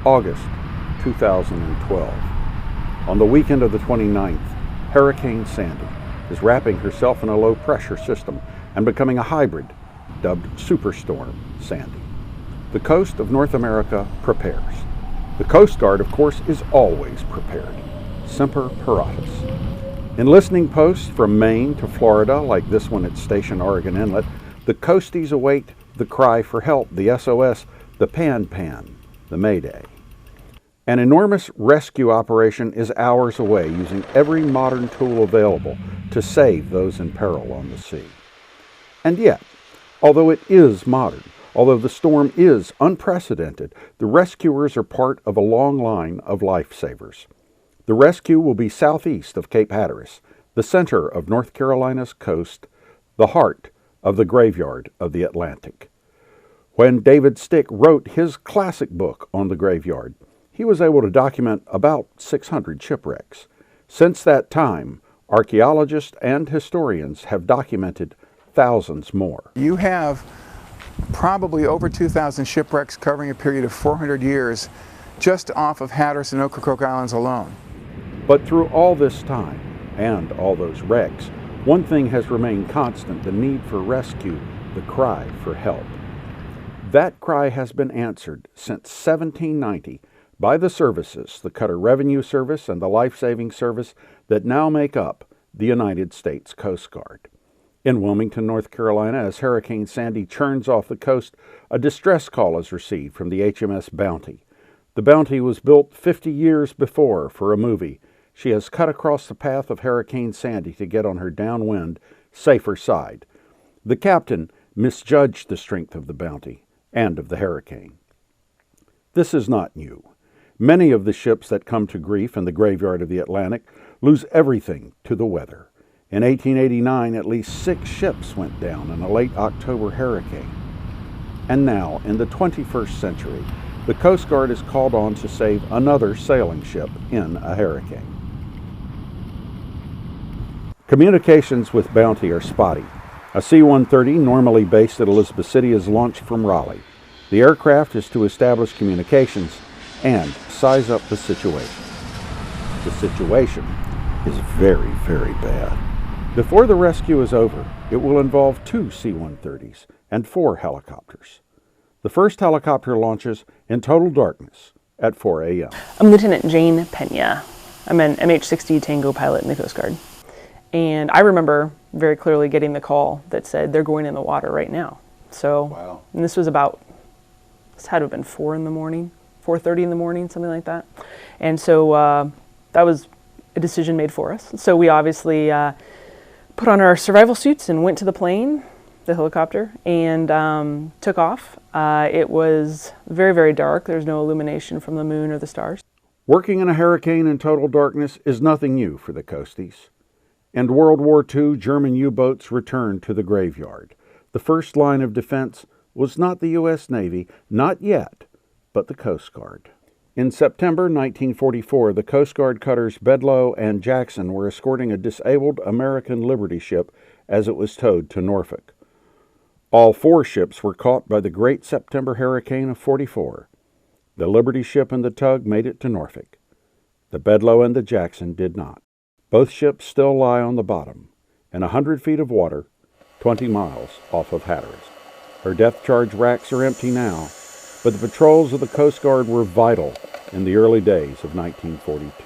August 2012. On the weekend of the 29th, Hurricane Sandy is wrapping herself in a low-pressure system and becoming a hybrid, dubbed Superstorm Sandy. The coast of North America prepares. The Coast Guard, of course, is always prepared. Semper Paratus. In listening posts from Maine to Florida, like this one at Station Oregon Inlet, the coasties await the cry for help, the SOS, the pan-pan, the mayday. An enormous rescue operation is hours away, using every modern tool available to save those in peril on the sea. And yet, although it is modern, although the storm is unprecedented, the rescuers are part of a long line of lifesavers. The rescue will be southeast of Cape Hatteras, the center of North Carolina's coast, the heart of the graveyard of the Atlantic. When David Stick wrote his classic book on the graveyard, he was able to document about 600 shipwrecks. Since that time, archaeologists and historians have documented thousands more. You have probably over 2,000 shipwrecks covering a period of 400 years just off of Hatteras and Ocracoke Islands alone. But through all this time, and all those wrecks, one thing has remained constant: the need for rescue, the cry for help. That cry has been answered since 1790 by the services, the Cutter Revenue Service and the Life Saving Service, that now make up the United States Coast Guard. In Wilmington, North Carolina, as Hurricane Sandy churns off the coast, a distress call is received from the HMS Bounty. The Bounty was built 50 years before for a movie. She has cut across the path of Hurricane Sandy to get on her downwind, safer side. The captain misjudged the strength of the Bounty and of the hurricane. This is not new. Many of the ships that come to grief in the graveyard of the Atlantic lose everything to the weather. In 1889, at least 6 ships went down in a late October hurricane. And now, in the 21st century, the Coast Guard is called on to save another sailing ship in a hurricane. Communications with Bounty are spotty. A C-130, normally based at Elizabeth City, is launched from Raleigh. The aircraft is to establish communications and size up the situation. The situation is very, very bad. Before the rescue is over, it will involve 2 C-130s and 4 helicopters. The first helicopter launches in total darkness at 4 a.m. I'm Lieutenant Jane Pena. I'm an MH-60 Tango pilot in the Coast Guard. And I remember very clearly getting the call that said they're going in the water right now. So, wow. And this was about, this had to have been 4 in the morning, 4:30 in the morning, something like that. And so that was a decision made for us. So we obviously put on our survival suits and went to the plane, the helicopter, and took off. It was very, very dark. There's no illumination from the moon or the stars. Working in a hurricane in total darkness is nothing new for the coasties. In World War II, German U-boats returned to the graveyard. The first line of defense was not the U.S. Navy, not yet, but the Coast Guard. In September 1944, the Coast Guard cutters Bedloe and Jackson were escorting a disabled American Liberty ship as it was towed to Norfolk. All 4 ships were caught by the Great September Hurricane of '44. The Liberty ship and the tug made it to Norfolk. The Bedloe and the Jackson did not. Both ships still lie on the bottom, in 100 feet of water, 20 miles off of Hatteras. Her depth charge racks are empty now, but the patrols of the Coast Guard were vital in the early days of 1942.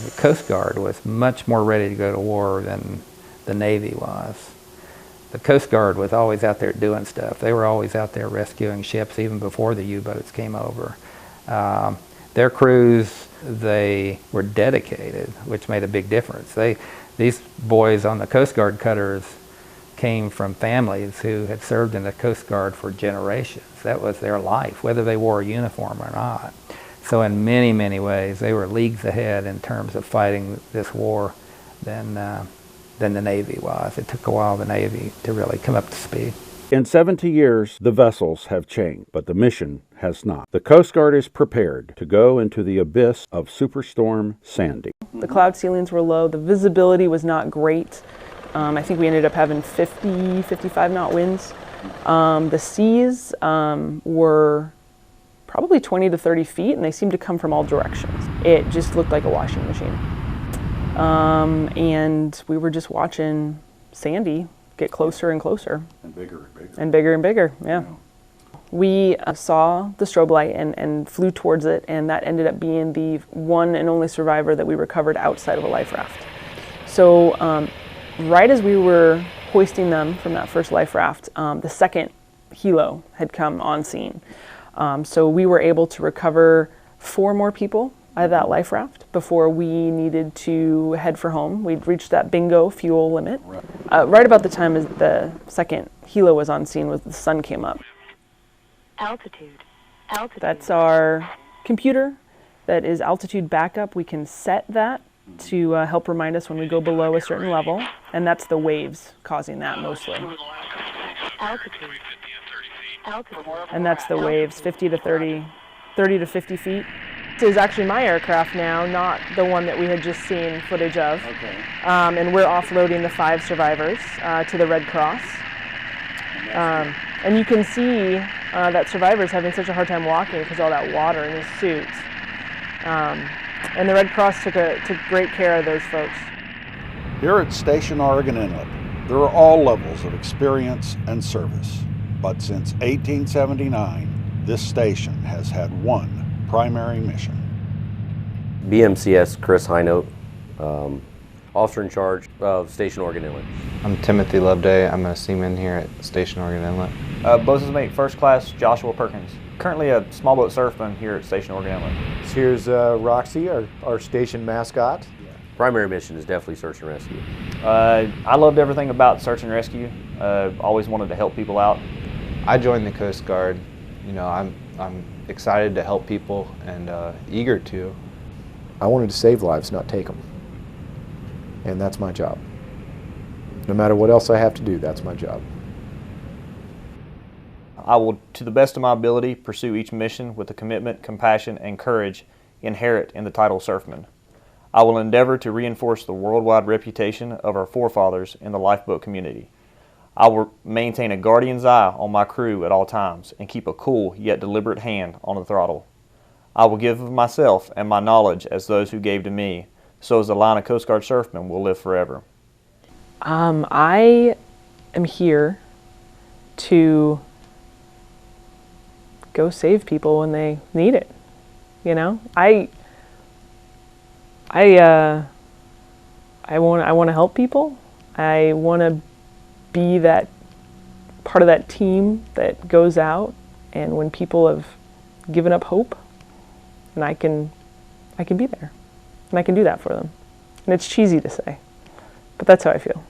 The Coast Guard was much more ready to go to war than the Navy was. The Coast Guard was always out there doing stuff. They were always out there rescuing ships even before the U-boats came over. Their crews, they were dedicated, which made a big difference. These boys on the Coast Guard cutters came from families who had served in the Coast Guard for generations. That was their life, whether they wore a uniform or not. So in many, many ways, they were leagues ahead in terms of fighting this war than the Navy was. It took a while for the Navy to really come up to speed. In 70 years, the vessels have changed, but the mission has not. The Coast Guard is prepared to go into the abyss of Superstorm Sandy. The cloud ceilings were low. The visibility was not great. I think we ended up having 50, 55 knot winds. The seas were probably 20 to 30 feet, and they seemed to come from all directions. It just looked like a washing machine. And we were just watching Sandy get closer and closer. And bigger and bigger. And bigger and bigger, yeah. We saw the strobe light and flew towards it, and that ended up being the one and only survivor that we recovered outside of a life raft. So right as we were hoisting them from that first life raft, the second helo had come on scene. So we were able to recover 4 more people out of that life raft before we needed to head for home. We'd reached that bingo fuel limit. Right about the time as the second helo was on scene was the sun came up. Altitude. That's our computer. That is altitude backup. We can set that to help remind us when we go below a certain level, and that's the waves causing that mostly. Altitude. And that's the waves, 50 to 30 to 50 feet. This is actually my aircraft now, not the one that we had just seen footage of. Okay. And we're offloading the 5 survivors to the Red Cross. And you can see that survivor's having such a hard time walking because of all that water in his suits. And the Red Cross took great care of those folks. Here at Station Oregon Inlet, there are all levels of experience and service. But since 1879, this station has had one primary mission. BMCS Chris Hinote, officer in charge of Station Oregon Inlet. I'm Timothy Loveday. I'm a seaman here at Station Oregon Inlet. Boatswain's Mate First Class Joshua Perkins. Currently a small boat surfman here at Station Oregon Inlet. Here's Roxy, our station mascot. Primary mission is definitely search and rescue. I loved everything about search and rescue. Always wanted to help people out. I joined the Coast Guard. You know, I'm excited to help people and eager to. I wanted to save lives, not take them. And that's my job. No matter what else I have to do, that's my job. I will, to the best of my ability, pursue each mission with the commitment, compassion, and courage inherent in the title Surfman. I will endeavor to reinforce the worldwide reputation of our forefathers in the lifeboat community. I will maintain a guardian's eye on my crew at all times and keep a cool yet deliberate hand on the throttle. I will give of myself and my knowledge as those who gave to me, so as the line of Coast Guard surfmen will live forever. I am here to go save people when they need it. You know, I want to help people. I want to be that part of that team that goes out, and when people have given up hope, and I can be there, and I can do that for them. And it's cheesy to say, but that's how I feel.